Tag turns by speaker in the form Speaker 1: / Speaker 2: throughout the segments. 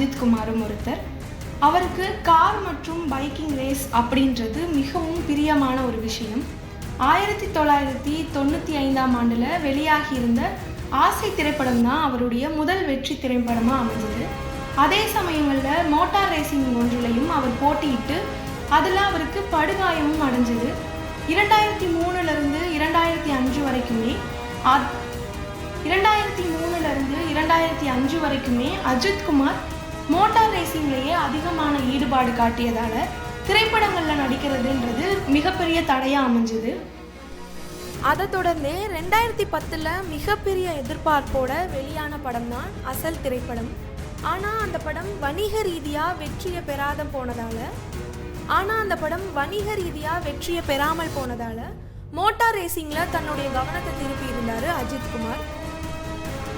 Speaker 1: அஜித்குமாரும் ஒருத்தர். அவருக்கு கார் மற்றும் பைக்கிங் ரேஸ் அப்படின்றது மிகவும் பிரியமான ஒரு விஷயம். 1995ஆம் ஆண்டில் வெளியாகியிருந்த ஆசை திரைப்படம் தான் அவருடைய முதல் வெற்றி திரைப்படமாக அமைஞ்சது. அதே சமயங்களில் மோட்டார் ரேசிங் ஒன்றிலையும் அவர் போட்டியிட்டு அதில் அவருக்கு படுகாயமும் அடைஞ்சது. 2003லிருந்து 2005 வரைக்குமே 2005 வரைக்குமே அஜித்குமார் மோட்டார் ரேசிங்லேயே அதிகமான ஈடுபாடு காட்டியதால் திரைப்படங்களில் நடிக்கிறதுன்றது மிகப்பெரிய தடையாக அமைஞ்சது. அதை தொடர்ந்து 2010 மிகப்பெரிய எதிர்பார்ப்போட வெளியான படம் தான் அசல் திரைப்படம். ஆனால் அந்த படம் வணிக ரீதியாக வெற்றியை பெறாமல் போனதால் மோட்டார் ரேசிங்கில் தன்னுடைய கவனத்தை திருப்பி இருந்தார் அஜித்குமார்.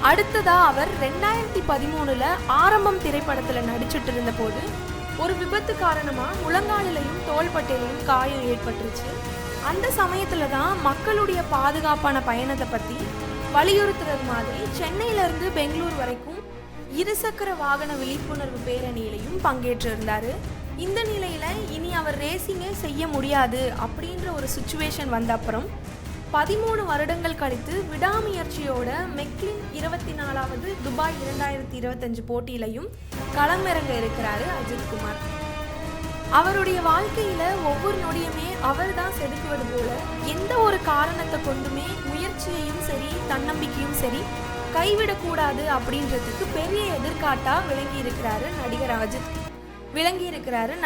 Speaker 1: அடுத்ததாக அவர் 2013 ஆரம்பம் திரைப்படத்தில் நடிச்சுட்டு இருந்த போது ஒரு விபத்து காரணமாக முழங்காலிலையும் தோள்பட்டையிலையும் காயம் ஏற்பட்டுருச்சு. அந்த சமயத்தில் தான் மக்களுடைய பாதுகாப்பான பயணத்தை பற்றி வலியுறுத்துறது மாதிரி சென்னையிலேருந்து பெங்களூர் வரைக்கும் இருசக்கர வாகன விழிப்புணர்வு பேரணியிலையும் பங்கேற்றிருந்தார். இந்த நிலையில் இனி அவர் ரேசிங்கே செய்ய முடியாது அப்படின்ற ஒரு சுச்சுவேஷன் வந்த அப்புறம் 13 வருடங்கள் கழித்து விடாமுயற்சியோட மெக்லின் 24வது துபாய் 2025 போட்டியிலையும் களமிறங்க இருக்கிறாரு அஜித்குமார். அவருடைய வாழ்க்கையில ஒவ்வொரு நொடியுமே அவர் தான் செதுக்குவது போல எந்த ஒரு காரணத்தை கொண்டுமே முயற்சியையும் சரி தன்னம்பிக்கையும் சரி கைவிடக்கூடாது அப்படின்றதுக்கு பெரிய எதிர்காட்டா விளங்கி இருக்கிறாரு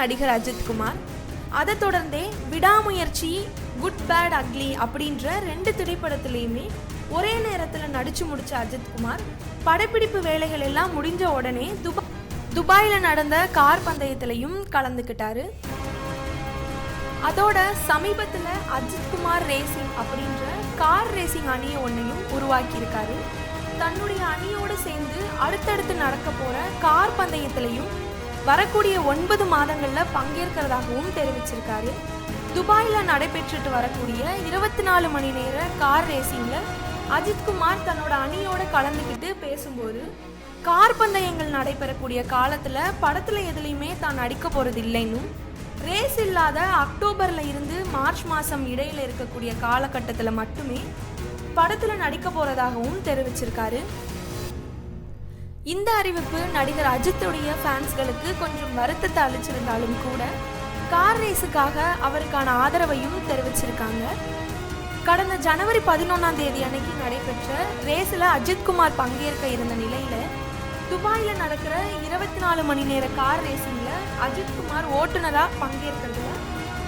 Speaker 1: நடிகர் அஜித்குமார். அதை தொடர்ந்தே விடாமுயற்சி, குட் பேட் அக்லி அப்படின்ற 2 திரைப்படத்திலையுமே ஒரே நேரத்தில் நடிச்சு முடிச்ச அஜித்குமார் படப்பிடிப்பு வேலைகள் எல்லாம் முடிஞ்ச உடனே துபாயில் நடந்த கார் பந்தயத்திலையும் கலந்துக்கிட்டாரு. அதோட சமீபத்தில் அஜித்குமார் ரேசிங் அப்படின்ற கார் ரேசிங் அணியை ஒன்றையும் உருவாக்கியிருக்காரு. தன்னுடைய அணியோடு சேர்ந்து அடுத்தடுத்து நடக்க போற கார் பந்தயத்திலையும் வரக்கூடிய 9 மாதங்களில் பங்கேற்கிறதாகவும் தெரிவிச்சிருக்காரு. துபாயில் நடைபெற்றுட்டு வரக்கூடிய 24 மணி நேர கார் ரேசிங்கில் அஜித்குமார் தன்னோட அணியோட கலந்துக்கிட்டு பேசும்போது கார் பந்தயங்கள் நடைபெறக்கூடிய காலத்தில் படத்தில் எதுலையுமே தான் நடிக்க போகிறது இல்லைன்னும் ரேஸ் இல்லாத அக்டோபரில் இருந்து மார்ச் மாதம் இடையில் இருக்கக்கூடிய காலகட்டத்தில் மட்டுமே படத்தில் நடிக்க போகிறதாகவும் தெரிவிச்சிருக்காரு. இந்த அறிவிப்பு நடிகர் அஜித்துடைய ஃபேன்ஸ்களுக்கு கொஞ்சம் வருத்தத்தை அளிச்சிருந்தாலும் கூட கார் ரேஸுக்காக அவருக்கான ஆதரவையும் தெரிவிச்சிருக்காங்க. கடந்த ஜனவரி 11 அன்னைக்கு நடைபெற்ற ரேஸில் அஜித்குமார் பங்கேற்க இருந்த நிலையில் துபாயில் நடக்கிற 24 மணி நேர கார் ரேசிங்கில் அஜித்குமார் ஓட்டுநராக பங்கேற்கிறதுல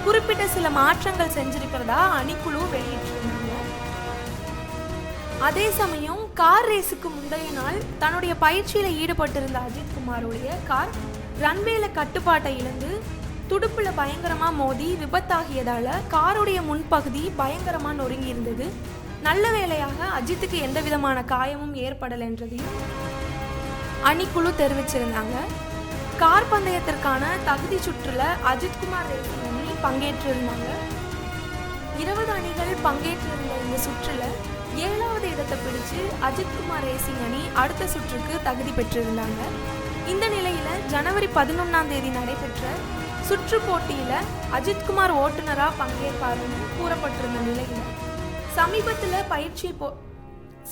Speaker 1: குறிப்பிட்ட சில மாற்றங்கள் செஞ்சிருக்கிறதா அணிக்குழு வெளியிட்டிருந்தாங்க. அதே சமயம் கார் ரேஸுக்கு முந்தைய நாள் தன்னுடைய பயிற்சியில் ஈடுபட்டிருந்த அஜித்குமாருடைய கார் ரன்வேல கட்டுப்பாட்டை இழந்து துடுப்புல பயங்கரமாக மோதி விபத்தாகியதால் காருடைய முன்பகுதி பயங்கரமாக நொறுங்கி இருந்தது. நல்ல வேளையாக அஜித்துக்கு எந்த விதமான காயமும் ஏற்படலை என்றதையும் அணிக்குழு தெரிவிச்சிருந்தாங்க. கார் பந்தயத்திற்கான தகுதி சுற்றுல அஜித்குமார் ரேசிங் அணி பங்கேற்றிருந்தாங்க. 20 அணிகள் பங்கேற்றிருந்த இந்த சுற்றுல 7வது இடத்தை பிடிச்சு அஜித்குமார் ரேசிங் அணி அடுத்த சுற்றுக்கு தகுதி பெற்றிருந்தாங்க. இந்த நிலையில ஜனவரி 11 நடைபெற்ற சுற்று போட்டியில அஜித்குமார் ஓட்டுநராக பங்கேற்பாருன்னு கூறப்பட்டிருந்த நிலையில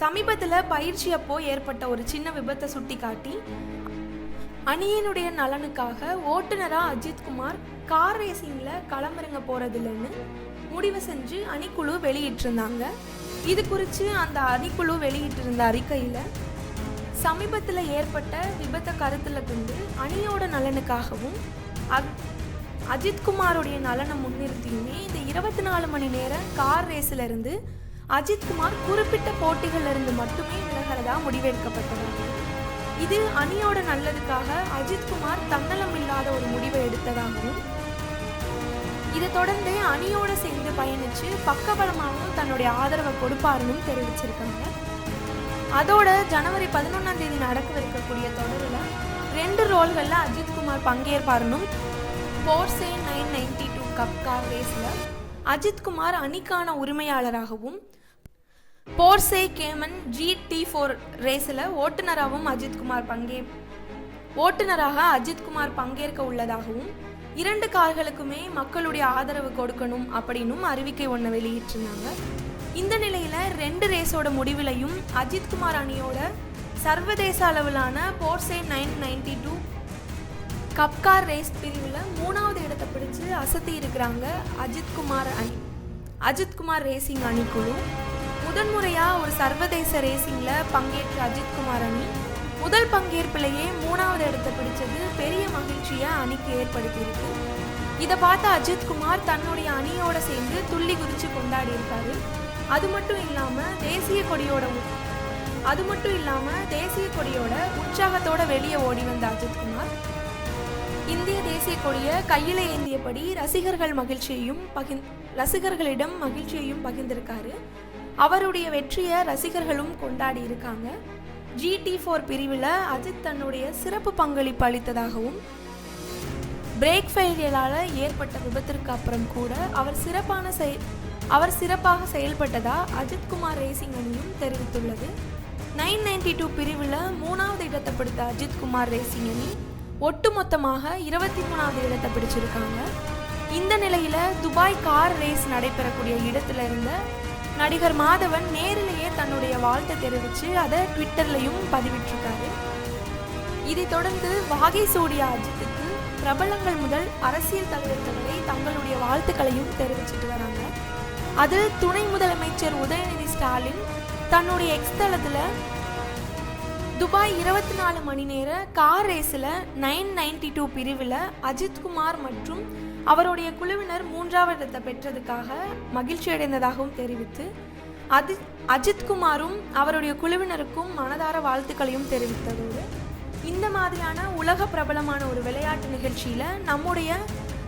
Speaker 1: சமீபத்தில் பயிற்சியப்போ ஏற்பட்ட ஒரு சின்ன விபத்தை சுட்டி காட்டி அணியினுடைய நலனுக்காக ஓட்டுநராக அஜித்குமார் கார் ரேசிங்ல களமிறங்க போறதில்லைன்னு முடிவு செஞ்சு அணிக்குழு வெளியிட்டிருந்தாங்க. இது குறித்து அந்த அணிக்குழு வெளியிட்டிருந்த அறிக்கையில் சமீபத்தில் ஏற்பட்ட விபத்தை கருத்தில் கொண்டு அணியோட நலனுக்காகவும் அஜித்குமாருடைய நலனை முன்னிறுத்தியுமே இந்த 24 மணி நேர கார் ரேஸில் இருந்து அஜித்குமார் குறிப்பிட்ட போட்டிகளில் இருந்து மட்டுமே விலகிறதா முடிவெடுக்கப்பட்டதாக. இது அணியோட நல்லதுக்காக அஜித்குமார் தன்னலம் இல்லாத ஒரு முடிவை எடுத்ததாகவும் இதை தொடர்ந்து அணியோடு சேர்ந்து பயணித்து பக்கபலமாகவும் தன்னுடைய ஆதரவை கொடுப்பாருன்னு தெரிவிச்சிருக்காங்க. அதோட ஜனவரி 11 நடக்கவிருக்கக்கூடிய தொடரில் 2 ரோல்களில் அஜித்குமார் பங்கேற்பாருன்னும் போர்சே 992 கப் கார் ரேஸில் அஜித்குமார் அணிக்கான உரிமையாளராகவும் போர்சே கேமன் GT4 ரேஸில் ஓட்டுநராகவும் அஜித்குமார் ஓட்டுநராக அஜித்குமார் பங்கேற்க உள்ளதாகவும் 2 கார்களுக்குமே மக்களுடைய ஆதரவு கொடுக்கணும் அப்படின்னும் அறிவிக்கை ஒன்று வெளியிட்டிருந்தாங்க. இந்த நிலையில் 2 ரேஸோட முடிவிலையும் அஜித்குமார் அணியோட சர்வதேச அளவிலான போர்சே 992 கப்கார் ரேஸ் பிரிவில் 3வது இடத்தை பிடிச்சு அசத்தி இருக்கிறாங்க அஜித்குமார் ரேசிங் அணிக்குழு. முதன்முறையாக ஒரு சர்வதேச ரேசிங்கில் பங்கேற்ற அஜித்குமார் அணி முதல் பங்கேற்பிலேயே 3வது இடத்தை பிடிச்சது பெரிய மகிழ்ச்சியை அணிக்கு ஏற்படுத்தியிருக்கு. இதை பார்த்த அஜித்குமார் தன்னுடைய அணியோட சேர்ந்து துள்ளி குதிச்சு கொண்டாடி இருக்காரு. அது மட்டும் இல்லாமல் தேசிய கொடியோட உற்சாகத்தோட வெளியே ஓடி வந்த அஜித்குமார் இந்திய தேசிய கொடியை கையில் ஏந்தியபடி ரசிகர்களிடம் மகிழ்ச்சியையும் பகிர்ந்திருக்காரு. அவருடைய வெற்றியை ரசிகர்களும் கொண்டாடி இருக்காங்க. GT4 பிரிவில் அஜித் தன்னுடைய சிறப்பு பங்களிப்பு அளித்ததாகவும் பிரேக் ஃபெயிலியரால் ஏற்பட்ட விபத்திற்கு அப்புறம் கூட அவர் சிறப்பாக செயல்பட்டதா அஜித்குமார் ரேசிங் அணியும் தெரிவித்துள்ளது. 992 பிரிவில் 3வது இடத்தை பிடித்த அஜித்குமார் ரேசிங் அணி ஒட்டுமொத்தமாக 23வது இடத்தை பிடிச்சிருக்காங்க. இந்த நிலையில் துபாய் கார் ரேஸ் நடைபெறக்கூடிய இடத்துல இருந்த நடிகர் மாதவன் நேரிலேயே தன்னுடைய வாழ்த்தை தெரிவித்து அதை ட்விட்டர்லையும் பதிவிட்டிருக்காரு. இதைத் தொடர்ந்து வாகை சூடிய அஜித்துக்கு பிரபலங்கள் முதல் அரசியல் தலைவர்கள் வரை தங்களுடைய வாழ்த்துக்களையும் தெரிவிச்சிட்டு வராங்க. அதில் துணை முதலமைச்சர் உதயநிதி ஸ்டாலின் தன்னுடைய எக்ஸ் தளத்தில் துபாய் 24 மணி நேர கார் ரேஸில் 992 பிரிவில் அஜித்குமார் மற்றும் அவருடைய குழுவினர் 3வது இடத்தை பெற்றதுக்காக மகிழ்ச்சி அடைந்ததாகவும் தெரிவித்து அஜித்குமாரும் அவருடைய குழுவினருக்கும் மனதார வாழ்த்துக்களையும் தெரிவித்ததோடு இந்த மாதிரியான உலக பிரபலமான ஒரு விளையாட்டு நிகழ்ச்சியில் நம்முடைய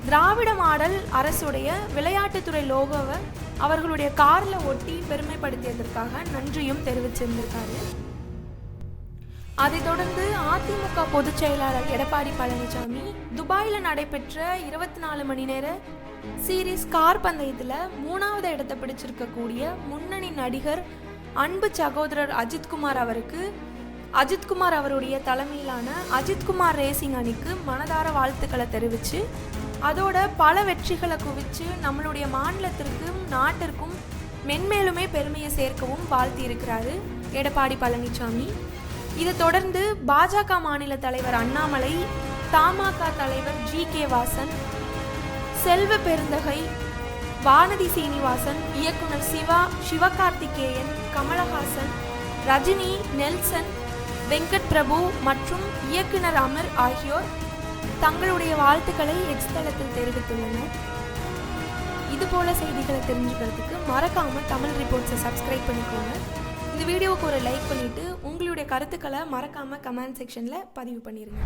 Speaker 1: திராவிட மாடல் அரசுடைய விளையாட்டுத்துறை லோகோவை அவர்களுடைய காரில் ஒட்டி பெருமைப்படுத்தியதற்காக நன்றியும் தெரிவிச்சிருந்திருக்காரு. அதைத் தொடர்ந்து அதிமுக பொதுச் செயலாளர் எடப்பாடி பழனிசாமி துபாயில் நடைபெற்ற 24 மணி நேர சீரீஸ் கார் பந்தயத்தில் 3வது இடத்தை பிடிச்சிருக்கக்கூடிய முன்னணி நடிகர் அன்பு சகோதரர் அஜித்குமார் அவருடைய தலைமையிலான அஜித்குமார் ரேசிங் அணிக்கு மனதார வாழ்த்துக்களை தெரிவித்து அதோட பல வெற்றிகளை குவித்து நம்மளுடைய மாநிலத்திற்கும் நாட்டிற்கும் மென்மேலுமே பெருமையை சேர்க்கவும் வாழ்த்தி இருக்கிறாரு எடப்பாடி பழனிசாமி. இதை தொடர்ந்து பாஜக மாநில தலைவர் அண்ணாமலை, தமாக தலைவர் GK வாசன், செல்வ பெருந்தகை, வானதி சீனிவாசன், இயக்குனர் சிவகார்த்திகேயன், கமலஹாசன், ரஜினி, நெல்சன், வெங்கட் பிரபு மற்றும் இயக்குனர் அமர் ஆகியோர் தங்களுடைய வாழ்த்துக்களை எக்ஸ் தளத்தில் தெரிவித்துள்ளனர். இதுபோல செய்திகளை தெரிஞ்சுக்கிறதுக்கு மறக்காமல் தமிழ் ரிப்போர்ட்ஸை சப்ஸ்கிரைப் பண்ணிக்கோங்க. இந்த வீடியோவுக்கு ஒரு லைக் பண்ணிவிட்டு உங்களுடைய கருத்துக்களை மறக்காமல் கமெண்ட் செக்ஷனில் பதிவு பண்ணிடுங்க.